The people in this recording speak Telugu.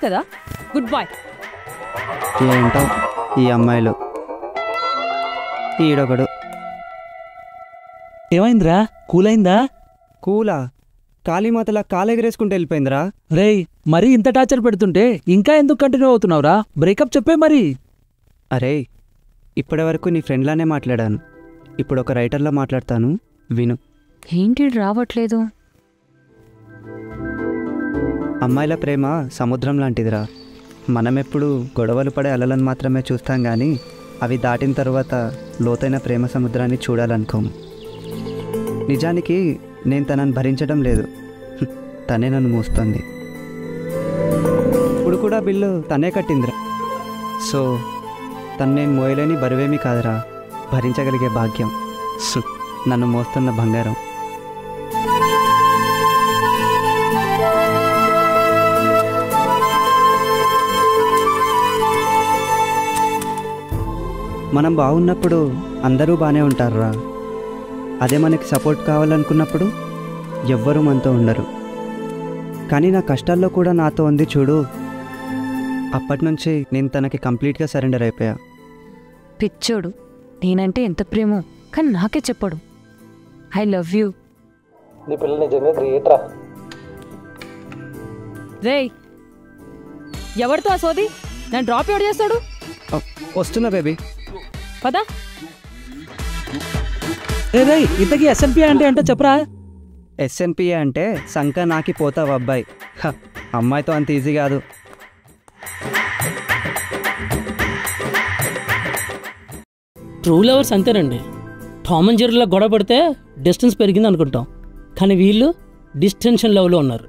కదా, గుడ్ బాయ్. ఏంటో ఈ అమ్మాయిలు, ఈడొకడు. ఏమైందిరా? కూలైందా? కూలా కాళీమాతలా కాలెగరేసుకుంటూ వెళ్ళిపోయిందిరా. రేయ్, మరీ ఇంత టార్చర్ పెడుతుంటే ఇంకా ఎందుకు కంటిన్యూ అవుతున్నావురా? బ్రేకప్ చెప్పే మరి. అరే, ఇప్పటి వరకు నీ ఫ్రెండ్లానే మాట్లాడాను, ఇప్పుడు ఒక రైటర్లా మాట్లాడతాను, విను. ఏంటి రావట్లేదు? అమ్మాయిల ప్రేమ సముద్రం లాంటిదిరా. మనమెప్పుడు గొడవలు పడే అలలను మాత్రమే చూస్తాం కానీ అవి దాటిన తర్వాత లోతైన ప్రేమ సముద్రాన్ని చూడాలనుకోము. నిజానికి నేను తనని భరించడం లేదు, తనే నన్ను మోస్తుంది. ఇప్పుడు కూడా బిల్లు తనే కట్టిందిరా. సో తను నేను మోయలేని బరువేమీ కాదురా, భరించగలిగే భాగ్యం. నన్ను మోస్తున్న బంగారం. మనం బాగున్నప్పుడు అందరూ బాగానే ఉంటారురా. అదే మనకి సపోర్ట్ కావాలనుకున్నప్పుడు ఎవ్వరూ మనతో ఉండరు. కానీ నా కష్టాల్లో కూడా నాతో ఉంది చూడు, అప్పటి నుంచి నేను తనకి కంప్లీట్గా సరెండర్ అయిపోయా. పిచ్చోడు, నేనంటే ఎంత ప్రేమో కానీ నాకే చెప్పడు. I love you. నీ పిల్ల నిజంగా గ్రేట్ రా. రేయ్, ఎవరితో ఆ సోది? నన్ను డ్రాప్ ఎవడు చేస్తాడు? వస్తున్నా బేబీ, పదా. రేయ్, ఇంతకీ ఎస్ఎన్పి అంటే ఏంటో చెప్పరా? ఎస్ఎన్పిఏ అంటే సంక నాకి పోతావు అబ్బాయి. అమ్మాయితో అంత ఈజీ కాదు. ట్రూ లవర్స్ అంతేనండి. టామ్ అండ్ జెర్రీలో గొడవ పడితే డిస్టెన్స్ పెరిగింది అనుకుంటాం, కానీ వీళ్ళు డిస్టెన్షన్ లెవెల్లో ఉన్నారు.